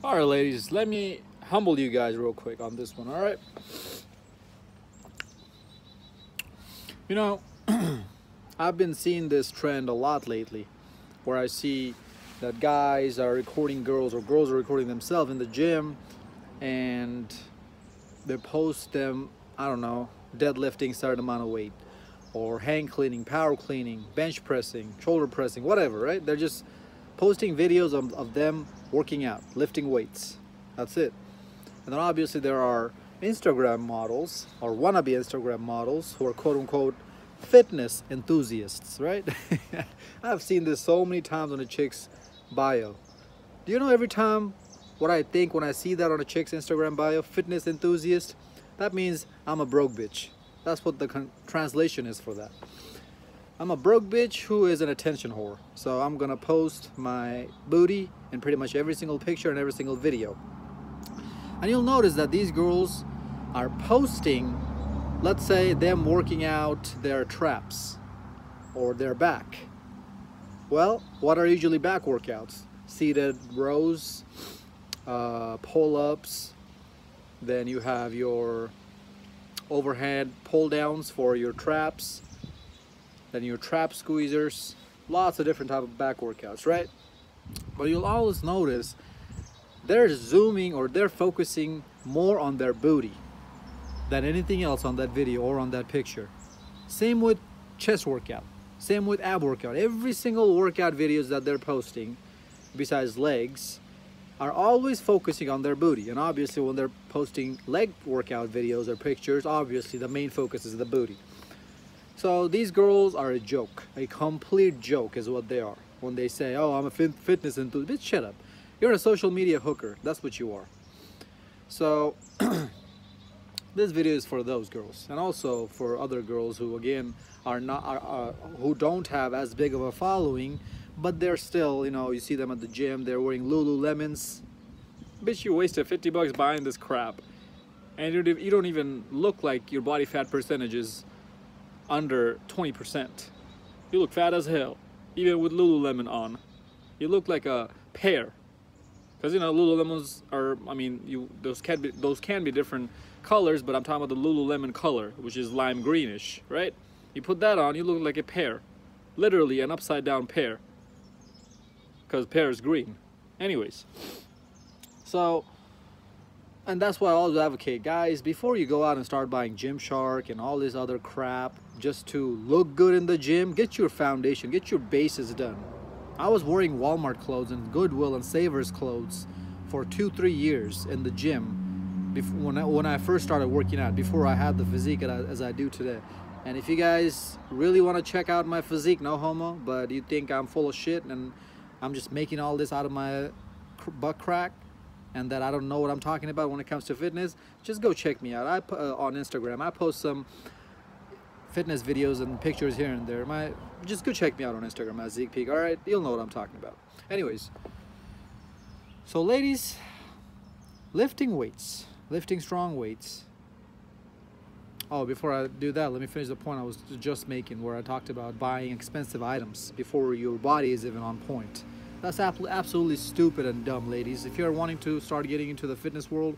All right, ladies, let me humble you guys real quick on this one, all right? You know, I've been seeing this trend a lot lately where I see that guys are recording girls or girls are recording themselves in the gym and they post them, I don't know, deadlifting certain amount of weight or hang cleaning, power cleaning, bench pressing, shoulder pressing, whatever, right? They're just posting videos of them working out, lifting weights. That's it. And then obviously there are Instagram models or wannabe Instagram models who are quote unquote fitness enthusiasts, right? I've seen this so many times on a chick's bio. Do you know every time what I think when I see that on a chick's Instagram bio, fitness enthusiast? That means I'm a broke bitch. That's what the translation is for that. I'm a broke bitch who is an attention whore. So I'm gonna post my booty in pretty much every single picture and every single video. And you'll notice that these girls are posting, let's say, them working out their traps or their back. Well, what are usually back workouts? Seated rows, pull-ups, then you have your overhead pull downs for your traps, then your trap squeezers, lots of different type of back workouts, right? But you'll always notice they're zooming or they're focusing more on their booty than anything else on that video or on that picture. Same with chest workout, same with ab workout. Every single workout videos that they're posting besides legs are always focusing on their booty. And obviously when they're posting leg workout videos or pictures, obviously the main focus is the booty. So these girls are a joke, a complete joke is what they are. When they say, oh, I'm a fitness enthusiast, bitch, shut up. You're a social media hooker, that's what you are. So this video is for those girls and also for other girls who again are not who don't have as big of a following, but they're still, you know, you see them at the gym, they're wearing Lululemons. Bitch, you wasted 50 bucks buying this crap and you don't even look like your body fat percentage is under 20%. You look fat as hell, even with Lululemon on. You look like a pear. Because you know Lululemons are, I mean, those can be different colors, but I'm talking about the Lululemon color, which is lime greenish, right? You put that on, you look like a pear, literally an upside down pear, because pear is green. Anyways, so, and that's why I always advocate, guys, before you go out and start buying Gymshark and all this other crap just to look good in the gym, get your foundation, get your bases done. I was wearing Walmart clothes and Goodwill and Savers clothes for 2-3 years in the gym when I first started working out, before I had the physique as I do today. And if you guys really want to check out my physique, no homo, but you think I'm full of shit and I'm just making all this out of my butt crack and that I don't know what I'm talking about when it comes to fitness, just go check me out. On Instagram, I post some fitness videos and pictures here and there. Just go check me out on Instagram at Zeekpeak, all right? You'll know what I'm talking about. Anyways, so ladies, lifting weights, lifting strong weights. Oh, before I do that, let me finish the point I was just making where I talked about buying expensive items before your body is even on point. That's absolutely stupid and dumb, ladies. If you're wanting to start getting into the fitness world,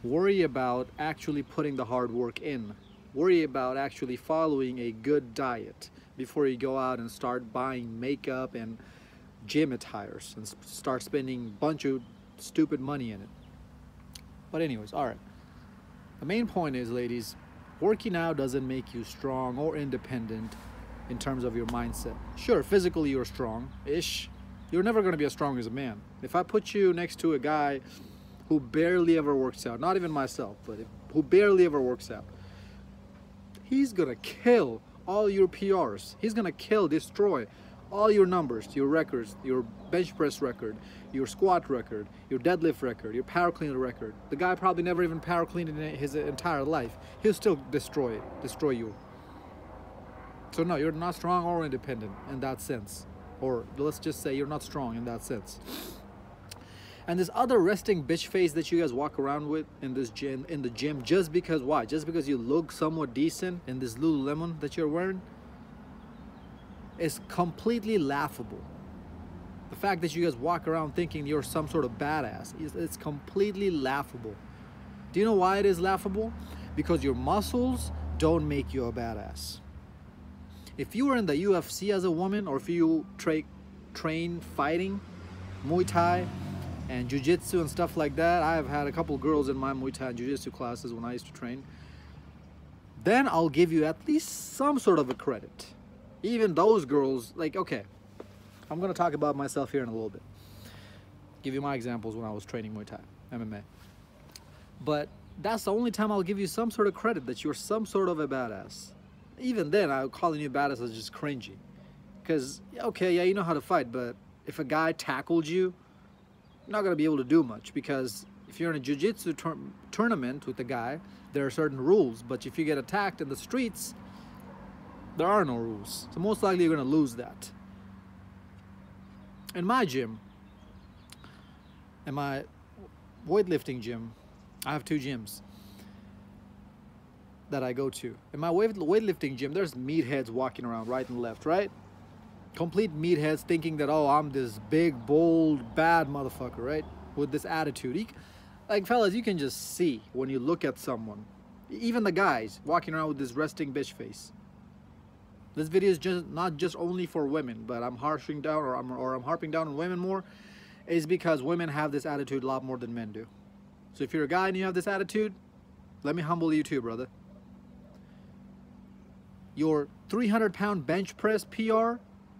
worry about actually putting the hard work in. Worry about actually following a good diet before you go out and start buying makeup and gym attires and start spending a bunch of stupid money in it. But anyways, all right. The main point is, ladies, working out doesn't make you strong or independent in terms of your mindset. Sure, physically you're strong-ish. You're never going to be as strong as a man. If I put you next to a guy who barely ever works out, not even myself, but who barely ever works out, he's gonna kill all your PRs. He's gonna destroy all your numbers, your records, your bench press record, your squat record, your deadlift record, your power cleaner record. The guy probably never even power cleaned in his entire life. He'll still destroy you. So no, you're not strong or independent in that sense. Or let's just say you're not strong in that sense. And this other resting bitch face that you guys walk around with in the gym, just because why? Just because you look somewhat decent in this Lululemon that you're wearing, is completely laughable. The fact that you guys walk around thinking you're some sort of badass it's completely laughable. Do you know why it is laughable? Because your muscles don't make you a badass. If you were in the UFC as a woman, or if you train fighting, Muay Thai and Jiu-Jitsu and stuff like that, I have had a couple girls in my Muay Thai and Jiu-Jitsu classes when I used to train, then I'll give you at least some sort of a credit. Even those girls, like, okay, I'm gonna talk about myself here in a little bit. Give you my examples when I was training Muay Thai, MMA. But that's the only time I'll give you some sort of credit that you're some sort of a badass. Even then, calling you a badass is just cringy. Because, okay, yeah, you know how to fight, but if a guy tackled you, you're not gonna be able to do much, because if you're in a jiu-jitsu tournament with a guy, there are certain rules, but if you get attacked in the streets, there are no rules. So most likely you're gonna lose that. In my gym, in my weightlifting gym, I have 2 gyms that I go to. In my weightlifting gym, there's meatheads walking around right and left, right? Complete meatheads thinking that, oh, I'm this big, bold, bad motherfucker, right? With this attitude. Like, fellas, you can just see when you look at someone. Even the guys walking around with this resting bitch face. This video is just not just only for women, but I'm harshing down, or I'm harping down on women more, is because women have this attitude a lot more than men do. So if you're a guy and you have this attitude, let me humble you too, brother. Your 300-pound bench press PR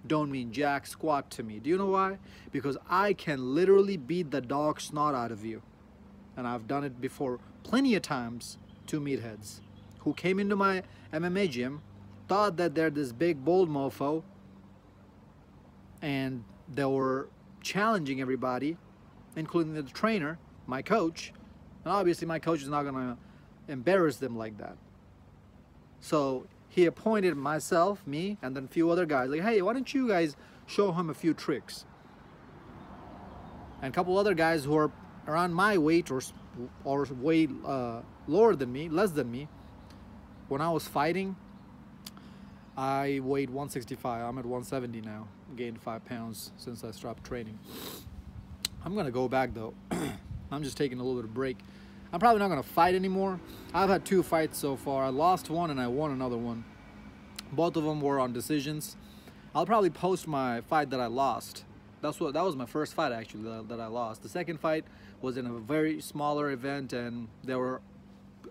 don't mean jack squat to me. Do you know why? Because I can literally beat the dog snot out of you. And I've done it before plenty of times to meatheads who came into my MMA gym, thought that they're this big bold mofo, and they were challenging everybody, including the trainer, my coach, and obviously my coach is not gonna embarrass them like that. So he appointed myself, me, and then a few other guys, like, hey, why don't you guys show him a few tricks? And a couple other guys who are around my weight or way lower than me, less than me. When I was fighting, I weighed 165. I'm at 170 now. Gained 5 pounds since I stopped training. I'm gonna go back though. I'm just taking a little bit of break. I'm probably not gonna fight anymore. I've had 2 fights so far. I lost one and I won another one. Both of them were on decisions. I'll probably post my fight that I lost. That was my first fight actually that I lost. The second fight was in a very smaller event, and they were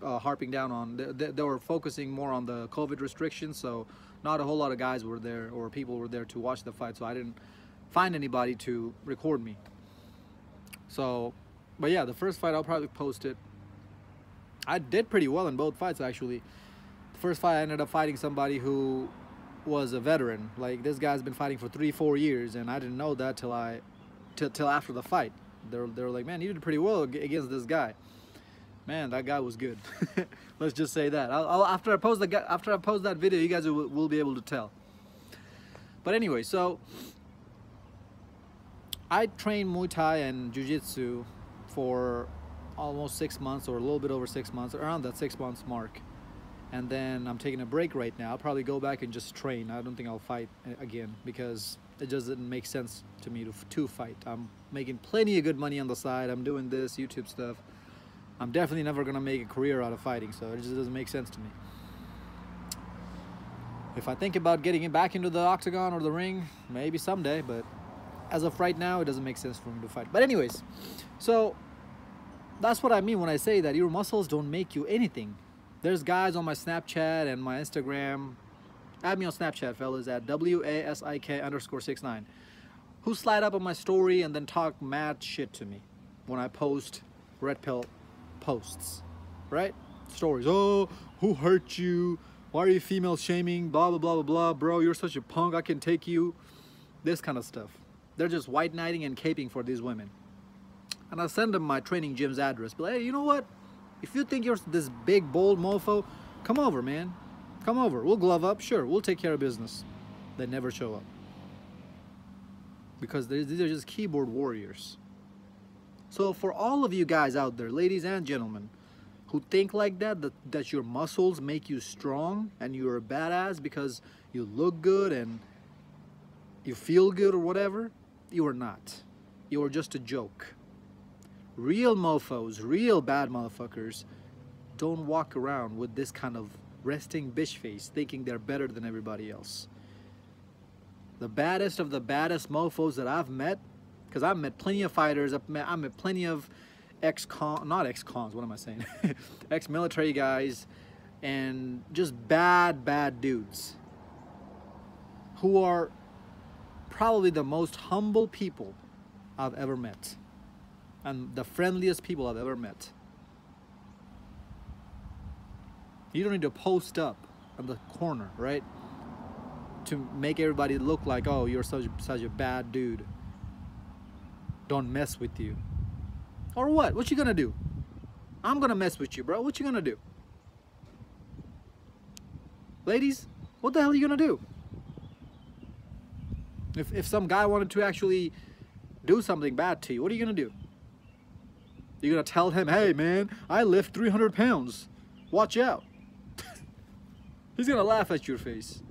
harping down on, they were focusing more on the COVID restrictions, so not a whole lot of guys were there or people were there to watch the fight, so I didn't find anybody to record me. So, but yeah, the first fight I'll probably post it. I did pretty well in both fights actually. The first fight I ended up fighting somebody who was a veteran. Like, this guy's been fighting for 3-4 years, and I didn't know that till after the fight. They were like, man, you did pretty well against this guy. Man, that guy was good. Let's just say that. After I post that video, you guys will be able to tell. But anyway, so I trained Muay Thai and Jiu-Jitsu for almost 6 months, or a little bit over 6 months, around that 6 months mark. And then I'm taking a break right now. I'll probably go back and just train. I don't think I'll fight again, because it just didn't make sense to me to fight. I'm making plenty of good money on the side. I'm doing this YouTube stuff. I'm definitely never gonna make a career out of fighting, so it just doesn't make sense to me. If I think about getting back into the octagon or the ring, maybe someday, but as of right now, it doesn't make sense for me to fight. But anyways, so that's what I mean when I say that your muscles don't make you anything. There's guys on my Snapchat and my Instagram, add me on Snapchat, fellas, at WASIK_69, who slide up on my story and then talk mad shit to me when I post red pill posts, right? Stories, oh, who hurt you? Why are you female shaming? Blah, blah, blah, blah, blah. Bro, you're such a punk, I can take you. This kind of stuff. They're just white knighting and caping for these women. And I send them my training gym's address. But hey, you know what? If you think you're this big, bold mofo, come over, man. Come over. We'll glove up. Sure, we'll take care of business. They never show up. Because these are just keyboard warriors. So for all of you guys out there, ladies and gentlemen, who think like that your muscles make you strong and you're a badass because you look good and you feel good or whatever, you are not. You are just a joke. Real mofos, real bad motherfuckers don't walk around with this kind of resting bitch face thinking they're better than everybody else. The baddest of the baddest mofos that I've met, because I've met plenty of fighters, I've met plenty of not ex-cons, what am I saying? Ex-military guys, and just bad dudes who are probably the most humble people I've ever met, and the friendliest people I've ever met. You don't need to post up on the corner, right, to make everybody look like, oh, you're such a bad dude, don't mess with you. Or what you gonna do? I'm gonna mess with you, bro. What you gonna do? Ladies, what the hell are you gonna do? If some guy wanted to actually do something bad to you, what are you gonna do? You're gonna tell him, hey man, I lift 300 pounds. Watch out. He's gonna laugh at your face.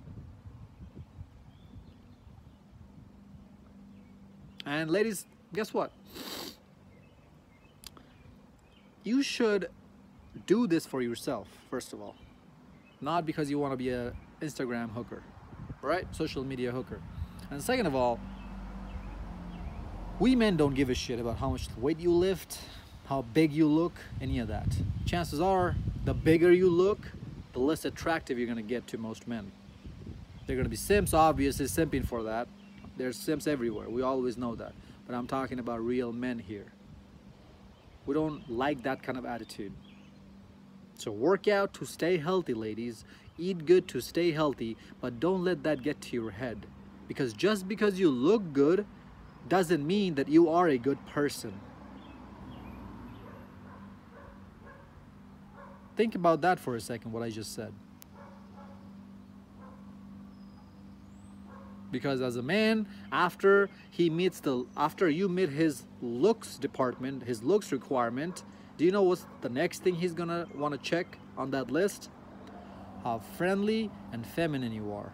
And ladies, guess what? You should do this for yourself, first of all. Not because you want to be a Instagram hooker, right? Social media hooker. And second of all, we men don't give a shit about how much weight you lift, how big you look, any of that. Chances are, the bigger you look, the less attractive you're gonna get to most men. They're gonna be simps, obviously simping for that. There's simps everywhere, we always know that. But I'm talking about real men here. We don't like that kind of attitude. So work out to stay healthy, ladies. Eat good to stay healthy, but don't let that get to your head. Because just because you look good doesn't mean that you are a good person. Think about that for a second, what I just said. Because as a man, after you meet his looks department, his looks requirement, do you know what's the next thing he's gonna want to check on that list? How friendly and feminine you are.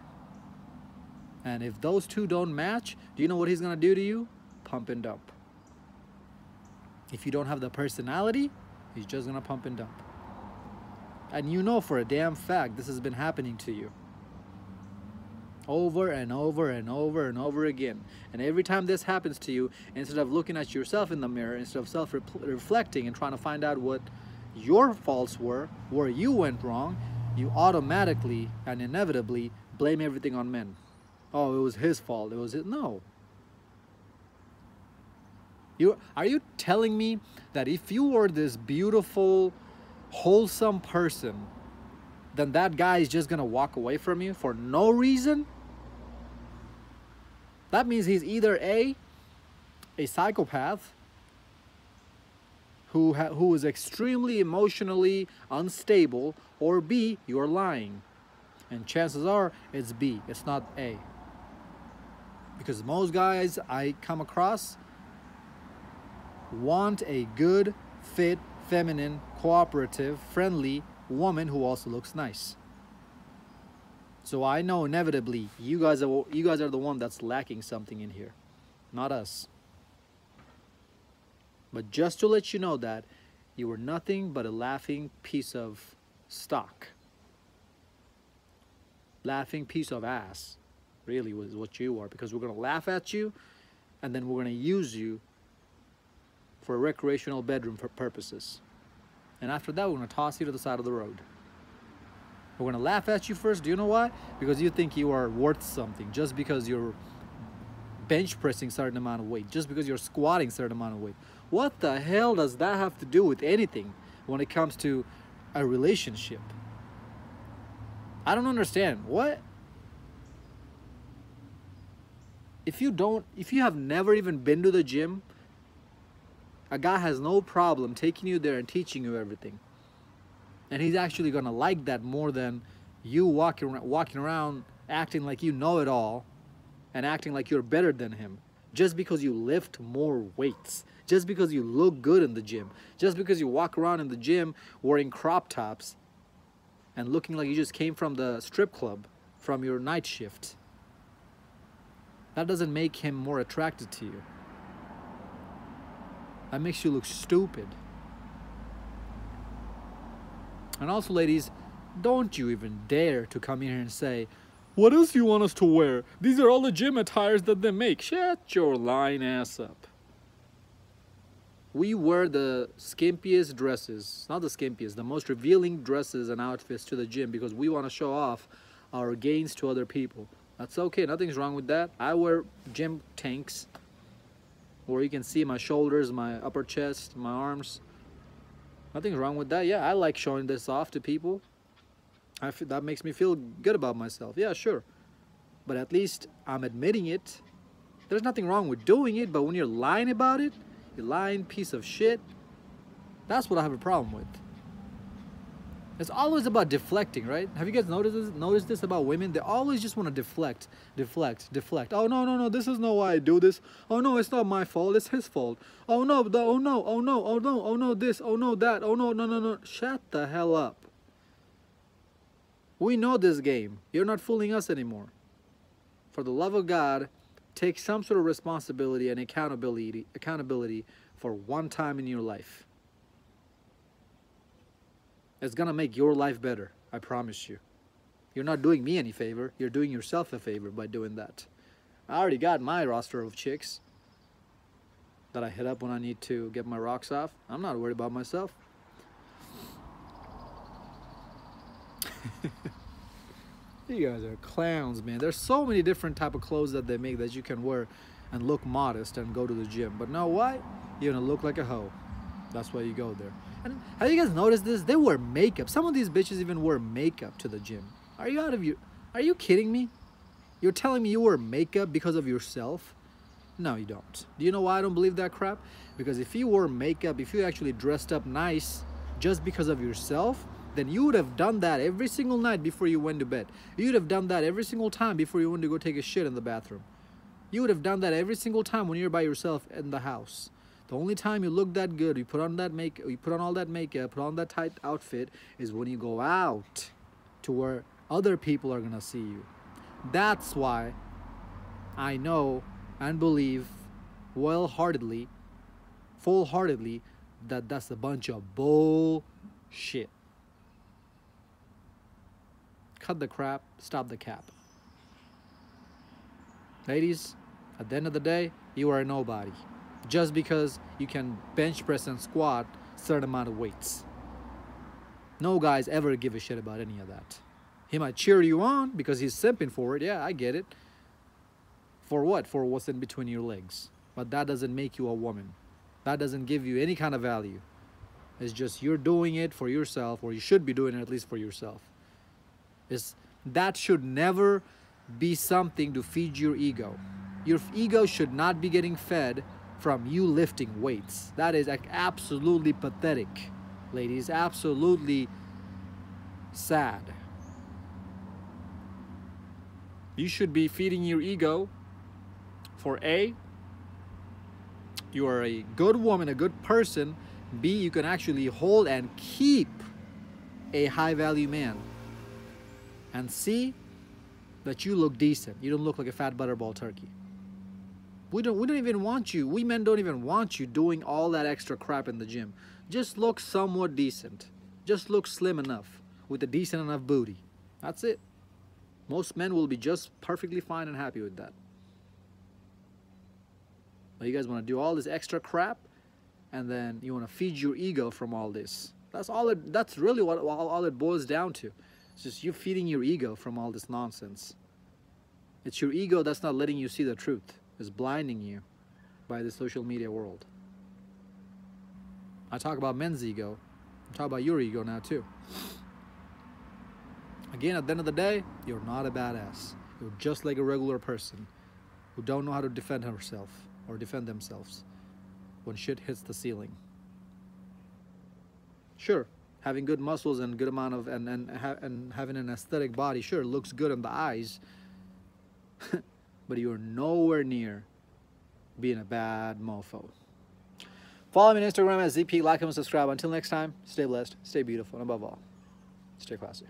And if those two don't match, do you know what he's gonna do to you? Pump and dump. If you don't have the personality, he's just gonna pump and dump. And you know for a damn fact this has been happening to you. Over and over and over and over again. And every time this happens to you, instead of looking at yourself in the mirror, instead of self-reflecting and trying to find out what your faults were, where you went wrong, you automatically and inevitably blame everything on men. Oh, it was his fault. It was his. No. Are you telling me that if you were this beautiful, wholesome person, then that guy is just gonna walk away from you for no reason? That means he's either a psychopath who is extremely emotionally unstable, or B, you're lying. And chances are it's B, it's not A. Because most guys I come across want a good, fit, feminine, cooperative, friendly woman who also looks nice. So I know inevitably you guys are the one that's lacking something in here, not us. But just to let you know that you were nothing but a laughing piece of stock. Laughing piece of ass, really, was what you are, because we're going to laugh at you and then we're going to use you for recreational bedroom purposes. And after that, we're going to toss you to the side of the road. We're going to laugh at you first. Do you know why? Because you think you are worth something. Just because you're bench pressing a certain amount of weight. Just because you're squatting a certain amount of weight. What the hell does that have to do with anything when it comes to a relationship? I don't understand. What? If you have never even been to the gym, a guy has no problem taking you there and teaching you everything. And he's actually gonna like that more than you walking around acting like you know it all and acting like you're better than him. Just because you lift more weights. Just because you look good in the gym. Just because you walk around in the gym wearing crop tops and looking like you just came from the strip club from your night shift. That doesn't make him more attracted to you. That makes you look stupid. And also, ladies, don't you even dare to come in here and say, what else do you want us to wear? These are all the gym attires that they make. Shut your lying ass up. We wear the skimpiest dresses, not the skimpiest, the most revealing dresses and outfits to the gym because we want to show off our gains to other people. That's okay, nothing's wrong with that. I wear gym tanks where you can see my shoulders, my upper chest, my arms. Nothing's wrong with that. Yeah, I like showing this off to people. That makes me feel good about myself. Yeah, sure. But at least I'm admitting it. There's nothing wrong with doing it, but when you're lying about it, you lying piece of shit, that's what I have a problem with. It's always about deflecting, right? Have you guys noticed this about women? They always just want to deflect. Oh, no, this is not why I do this. Oh, no, it's not my fault. It's his fault. Oh, no, oh, no, this, oh, no, that. Oh, no. Shut the hell up. We know this game. You're not fooling us anymore. For the love of God, take some sort of responsibility and accountability for one time in your life. It's gonna make your life better, I promise you. You're not doing me any favor, you're doing yourself a favor by doing that. I already got my roster of chicks that I hit up when I need to get my rocks off. I'm not worried about myself. You guys are clowns, man. There's so many different type of clothes that they make that you can wear and look modest and go to the gym. But know why? You're gonna look like a hoe. That's why you go there. And have you guys noticed this? They wear makeup. Some of these bitches even wear makeup to the gym. Are you kidding me? You're telling me you wear makeup because of yourself? No, you don't. Do you know why I don't believe that crap? Because if you wore makeup, if you actually dressed up nice just because of yourself, then you would have done that every single night before you went to bed. You would have done that every single time before you went to go take a shit in the bathroom. You would have done that every single time when you're by yourself in the house. The only time you look that good, you put on that makeup, you put on all that makeup, put on that tight outfit, is when you go out to where other people are gonna see you. That's why I know and believe full-heartedly that that's a bunch of bullshit. Cut the crap, stop the cap. Ladies, at the end of the day, you are a nobody. Just because you can bench press and squat a certain amount of weights. No guys ever give a shit about any of that. He might cheer you on because he's simping for it. Yeah, I get it. For what? For what's in between your legs. But that doesn't make you a woman. That doesn't give you any kind of value. It's just you're doing it for yourself, or you should be doing it at least for yourself. That should never be something to feed your ego. Your ego should not be getting fed from you lifting weights. That is absolutely pathetic, ladies. Absolutely sad. You should be feeding your ego for A, you are a good woman, a good person. B, you can actually hold and keep a high value man. And C, that you look decent. You don't look like a fat butterball turkey. We don't even want you. We men don't even want you doing all that extra crap in the gym. Just look somewhat decent. Just look slim enough with a decent enough booty. That's it. Most men will be just perfectly fine and happy with that. But you guys want to do all this extra crap, and then you want to feed your ego from all this. That's really what all it boils down to. It's just you feeding your ego from all this nonsense. It's your ego that's not letting you see the truth. It's blinding you by the social media world. I talk about men's ego. I'm talking about your ego now too. Again, at the end of the day, you're not a badass. You're just like a regular person who don't know how to defend herself or defend themselves when shit hits the ceiling. Sure, having good muscles and good amount of and having an aesthetic body, sure, looks good in the eyes. But you're nowhere near being a bad mofo. Follow me on Instagram at Zeekpeak. Like and subscribe. Until next time, stay blessed, stay beautiful, and above all, stay classy.